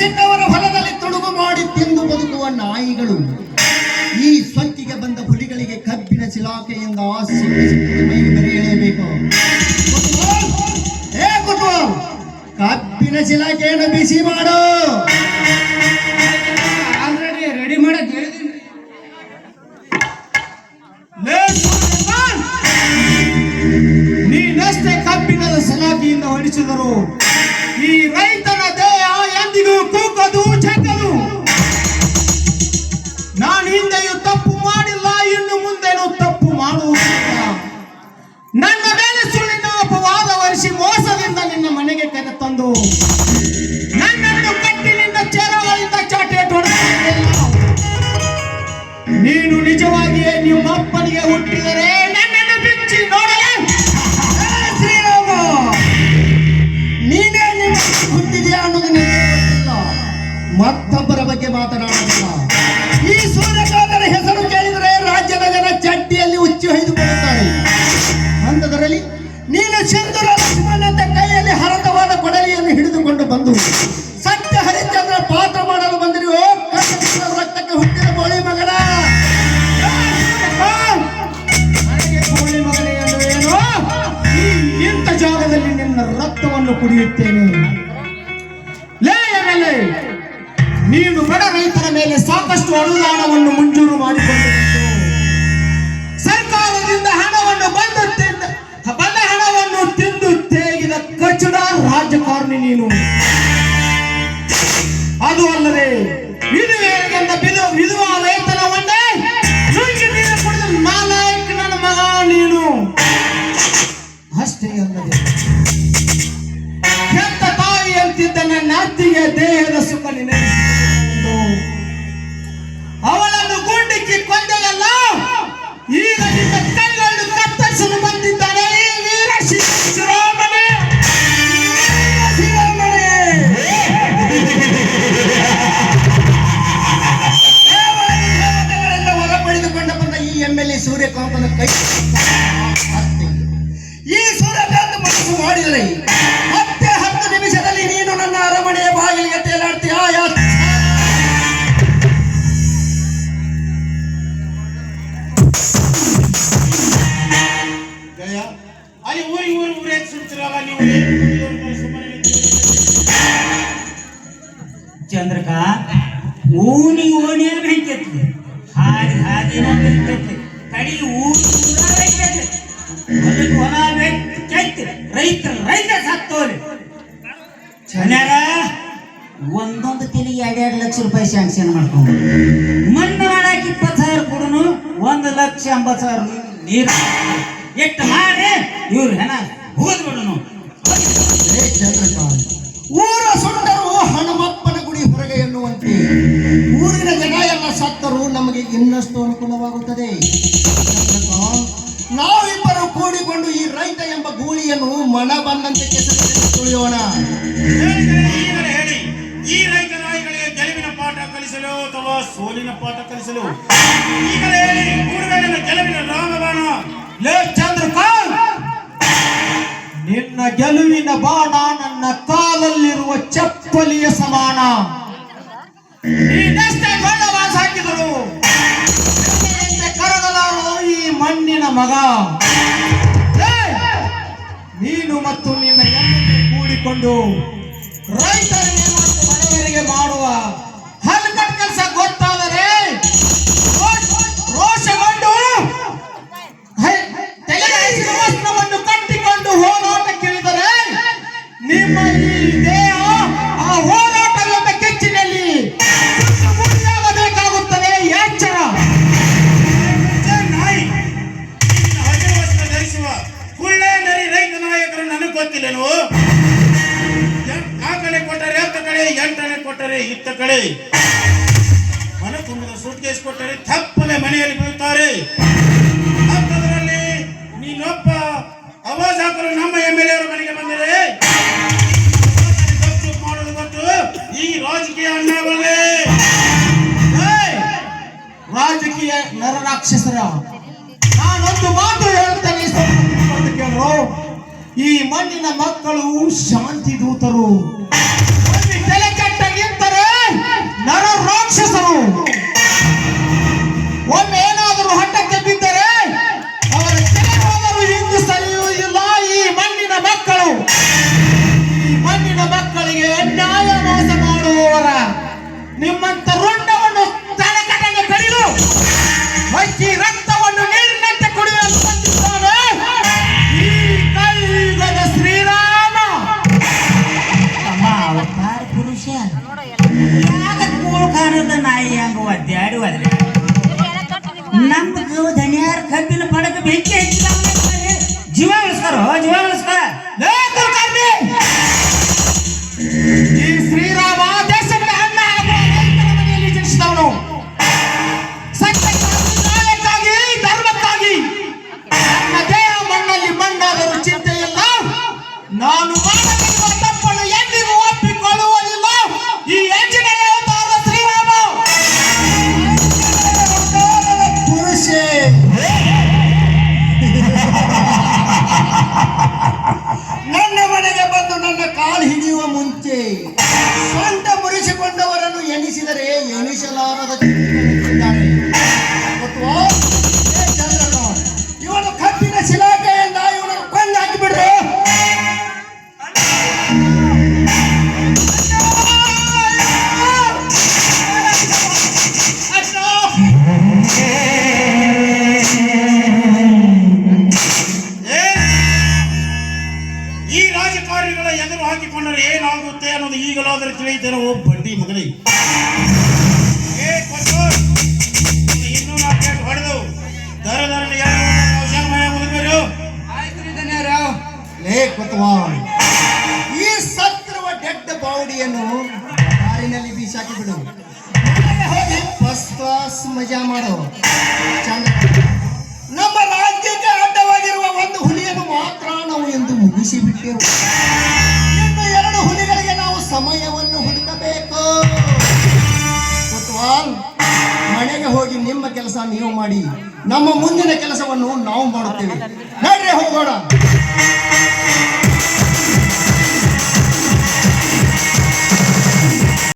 ಸಿಕ್ಕವರ ಹೊಲದಲ್ಲಿ ತುಡುಗು ಮಾಡಿ ತಿಂದು ಬದುಕುವ ನಾಯಿಗಳು ಈ ಸೊಕ್ಕಿಗೆ ಬಂದ ಹುಲಿಗಳಿಗೆ ಕಬ್ಬಿನ ಚಿಲಾಕೆಯಿಂದ ಮೈಗೆ ಬರೆ ಎಳೆಯಬೇಕು. ಕಬ್ಬಿನ ಚಿಲಾಕೆಯನ್ನು ಬಿಸಿ ಮಾಡು. ಆಲ್ರೆಡಿ ರೆಡಿ ಮಾಡಕ್ ಹೇಳಿದ್ದೀನಿ. ನೀನಷ್ಟೇ ಕಬ್ಬಿಣದ ಸಲಾಕೆಯಿಂದ ಹೊಡಿಸಿದರು ಈ ರೈತನ ದೇಹ ಎಂದಿಗೂ ಕೂಗದು ಜಗ್ಗದು. ನಾನು ಹಿಂದೆಯೂ ತಪ್ಪು ಮಾಡಿಲ್ಲ, ಇನ್ನು ಮುಂದೇನು ತಪ್ಪು ಮಾಡುವುದಿಲ್ಲ. ನನ್ನ ಮೇಲೆ ಸುಳ್ಳಿನ ಅಪವಾದ ವರ್ಷಿ ಮೋಸದಿಂದ ನಿನ್ನ ಮನೆಗೆ ಕರೆತಂದು ನನ್ನನ್ನು ಕಟ್ಟಿನಿಂದ ಚೇರಗಳಿಂದ ಚಾಟೆ ಹೊಡೆದಿಲ್ಲ. ನೀನು ನಿಜವಾಗಿಯೇ ನಿಮ್ಮ ಅಪ್ಪನಿಗೆ ಹುಟ್ಟಿದರೆ ನನ್ನನ್ನು ಬಿಚ್ಚಿ ನೋಡಲೇ. ಶ್ರೀರಾಮ, ನೀನೇ ನಿಮ್ಮ ಹುಟ್ಟಿದೆಯಾ ಅನ್ನೋದು ನಿನಗೆ ಗೊತ್ತಿಲ್ಲ. ಮತ್ತೊಬ್ಬರ ಬಗ್ಗೆ ಮಾತನಾಡುತ್ತಿಲ್ಲ. ಈ ಸೂರ್ಯಕಾಂತನ ಹೆಸರು ಕೇಳಿದರೆ ರಾಜ್ಯದ ಜನ ಚಡ್ಡಿಯಲ್ಲಿ ಹುಚ್ಚು ಹೊಯ್ದುಕೊಳ್ಳುತ್ತಾರೆ. ಅಂಥದರಲ್ಲಿ ನೀನು ಸಿಂಧೂರ ಲಕ್ಷ್ಮಣಂತ ಕೈಯಲ್ಲಿ ಹರತವಾದ ಕೊಡಲಿಯನ್ನು ಹಿಡಿದುಕೊಂಡು ಬಂದು ಸತ್ಯ ಹರಿಶ್ಚಂದ್ರ ಪಾತ್ರ ಮಾಡಲು ಬಂದಿರುವ ರಕ್ತಕ್ಕೆ ಹುಟ್ಟಿದ ಬೋಳಿ ಮಗನ. ಬೋಳಿ ಮಗನೇ ಎಂದು ಏನೋ ಇಂಥ ಜಾಗದಲ್ಲಿ ನಿನ್ನ ರಕ್ತವನ್ನು ಕುಡಿಯುತ್ತೇನೆ. ಲೇಯಮೇಲೆ ನೀನು ಬಡ ರೈತರ ಮೇಲೆ ಸಾಕಷ್ಟು ಅನುದಾನವನ್ನು ಮಂಜೂರು ಮಾಡಿಕೊಂಡಿದ್ದು, ಸರ್ಕಾರದಿಂದ ಹಣವನ್ನು ಬಂದ ಹಣವನ್ನು ತಿಂದು ತೇಗಿದ ಕಚಡ ರಾಜಕಾರಣಿ ನೀನು. ಅದು ಅಲ್ಲದೆ ವಿಧವಾ ವೇತನವನ್ನೇ ನುಂಗಿ ನೀರು ಕುಡಿದ ನಾಲಾಯಕ ನನ್ನ ಮಗ ನೀನು. ಅಷ್ಟೇ ಅಲ್ಲದೆ ಹೆತ್ತ ತಾಯಿ ಅಂತಿದ್ದ ನನ್ನ ಅತ್ತಿಗೆ ದೇಹದ ಸುಖ ನೆನೆಸಿಕೊಂಡು ಅವಳನ್ನು ಗುಂಡಿಕ್ಕಿ ಕೊಂದೆಯಲ್ಲ. ಈಗ ನಿನ್ನ ಕೈಗಳನ್ನು ಕತ್ತರಿಸಲು ಬಂದಿದ್ದಾನೆ ಈ ವೀರ ಶಿರೋಮಣಿ. ಹೊರ ಪಡೆದುಕೊಂಡು ಬಂದ ಈ MLA ಸೂರ್ಯಕಾಂತನ ಕೈ ಈ ಸೂರ್ಯಕಾಂತ ಮನಸ್ಸು ಮಾಡಿದರೆ ಮತ್ತೆ 10 ನಿಮಿಷದಲ್ಲಿ ನೀನು ನನ್ನ ಅರಮನೆಯ ಬಾಗಿಲಿಗೆ ತೇಲಾಡ್ತೀಯ. ಅಲ್ಲಿ ಊರೇ ಸುಡ್ತಿರಲ್ಲ ನೀವು. ಚಂದ್ರಕ ಓಣಿ ಬೆಳಿತೈತಿ, ಹಾದಿನ ಬೆಳಿತೈತಿ, ಕಡಿ ಊರೈತೈತಿ, ಹೊಲ ಬೆಳಿತೈತಿ, ರೈತ ಸತ್ತೋಲಿ. ಚೆನ್ನಾರ ಒಂದೊಂದು ತಿಲಿಗೆ 2-2 ಲಕ್ಷ ರೂಪಾಯಿ ಸ್ಯಾಂಕ್ಷನ್ ಮಾಡ್ಕೊಂಡು ಮಣ್ಣು ಮಾಡಾಕಿ 20,000 ಕೊಡನು 1,80,000 ನೀರು ಎಷ್ಟು ಮಾಡಿ ಇವ್ರು ಹೆಣ ಹೋದ್ಬಿಡನು. ಚಂದ್ರಕಾಂತ್, ಊರ ಸುಂಟರು ಹನುಮಪ್ಪನ ಗುಡಿ ಹೊರಗೆ ಎನ್ನುವಂತೆ ಊರಿನ ಜನ ಎಲ್ಲ ಸತ್ತರೂ ನಮಗೆ ಇನ್ನಷ್ಟು ಅನುಕೂಲವಾಗುತ್ತದೆ. ಚಂದ್ರಕಾಂತ್, ನಾವಿಬ್ಬರು ಕೂಡಿಕೊಂಡು ಈ ರೈತ ಎಂಬ ಗೂಳಿಯನ್ನು ಮನ ಬಂದಂತೆ ಕೆಸರಲ್ಲಿ ತುಳಿಯೋಣ. ಹೇಳಿ, ಈ ರೈತ ನಾಯಿಗಳಿಗೆ ಗೆಲುವಿನ ಪಾಠ ಕಲಿಸಲು ಅಥವಾ ಸೋಲಿನ ಪಾಠ ಕಲಿಸಲು ಈಗಲೇ ಹೇಳಿ, ಕೂಡಲೇ ಗೆಲುವಿನ ರಾಮಬಾಣ. ಲೇ ಚಂದ್ರಕಾಂತ್, ನಿನ್ನ ಗೆಲುವಿನ ಬಾಣ ನನ್ನ ಕಾಲಲ್ಲಿರುವ ಚಪ್ಪಲಿಯ ಸಮಾನ. ನೀನಷ್ಟೇ ಗಂಡವಾಸ ಹಾಕಿದರು ಕರಗಲಾರೋ ಈ ಮಣ್ಣಿನ ಮಗ. ನೀನು ಮತ್ತು ನಿನ್ನ ಹೆಣ್ಣನ್ನು ಕೂಡಿಕೊಂಡು ರೈತರಿಗೆ ಮತ್ತು ಬಡವರಿಗೆ ಮಾಡುವ ಹಲ್ಕಟ್ ಕೆಲಸ ಗೊತ್ತಾದರೆ ರೋಷಗೊಂಡು ವಸ್ತ್ರವನ್ನು ಕಟ್ಟಿಕೊಂಡು ಹೋರಾಟಕ್ಕಿಳಿದರೆ ನಿಮ್ಮ ಈ ದೇಹ ಆ ಹೋರಾಟವೆಂಬ ಕೆಚ್ಚಿನಲ್ಲಿ ಬೇಕಾಗುತ್ತದೆ. ಎಚ್ಚರ. ನಾಯಿ ಹಸಿರು ವಸ್ತ್ರ ಧರಿಸುವ ಕುಳ್ಳೆ ನರಿ ರೈತ ನಾಯಕರು ನನಗೆ ಗೊತ್ತಿಲ್ಲನು. ಆ ಕಡೆ ಕೊಟ್ಟರೆ ಅತ್ತ ಕಡೆ, 8 ಕೊಟ್ಟರೆ ಇತ್ತ ಕಡೆ, ಮನೆ ತುಂಬಿದ ಸೂಟ್ ಕೇಸ್ ಕೊಟ್ಟರೆ ತಪ್ಪನೆ ಮನೆಯಲ್ಲಿ ಬೀಳುತ್ತಾರೆ. ಅಂಥದ್ರಲ್ಲಿ ನೀನೊಬ್ಬ ಆವಾಜ್ ಹಾಕಲು ನಮ್ಮ MLA ಅವರ ಮನೆಗೆ ಬಂದರೆ ಮಾಡೋದು ಗೊತ್ತು ಈ ರಾಜಕೀಯ ಅಣ್ಣಗಳೇ. ರಾಜಕೀಯ ನರರಾಕ್ಷಸರ ನಾನೊಂದು ಮಾತು ಹೇಳ್ತೇನೆ, ಕೇಳೋ. ಈ ಮಣ್ಣಿನ ಮಕ್ಕಳು ಶಾಂತಿ ದೂತರು. ತಲೆ ಕೆಟ್ಟ ನಿಂತರೆ ಎದುರು ಹಾಕಿಕೊಂಡರೆ ಏನಾಗುತ್ತೆ ಅನ್ನೋದು ಈಗಲಾದರೂ ತಿಳಿಯುತ್ತೇನೆ. ಓ ಬಡ್ಡಿ ಮಗನೇ, ಏ ಕೊಟ್ಟೋರ್, ಇನ್ನೂ 4 ಏಟು ಹೊಡೆದು ದರದಲ್ಲಿ ಮಯ ಮುಗಿದ್ರು. ಲೇ ಕೊತ್ವಾಲ್, ಈ ಸತ್ರುವ ಡೆಡ್ ಬಾಡಿಯನ್ನು ಕಾರಿನಲ್ಲಿ ಬೀಸಾಕಿ ಬಿಡು. ಮನೆಗೆ ಹೋಗಿ ಫಸ್ಟ್ ಕ್ಲಾಸ್ ಮಜಾ ಮಾಡು. ಚಂದ. ನಮ್ಮ ರಾಜ್ಯಕ್ಕೆ ಅಡ್ಡವಾಗಿರುವ ಒಂದು ಹುಲಿಯನ್ನು ಮಾತ್ರ ನಾವು ಎಂದು ಮುಗಿಸಿ ಬಿಟ್ಟೆವು. ಇನ್ನು 2 ಹುಲಿಗಳಿಗೆ ನಾವು ಸಮಯವನ್ನು ಹುಡುಕಬೇಕು. ಕೊತ್ವಾಲ್, ಮನೆಗೆ ಹೋಗಿ ನಿಮ್ಮ ಕೆಲಸ ನೀವು ಮಾಡಿ, ನಮ್ಮ ಮುಂದಿನ ಕೆಲಸವನ್ನು ನಾವು ಮಾಡುತ್ತೇವೆ. ನಡ್ರಿ ಹೋಗೋಣ.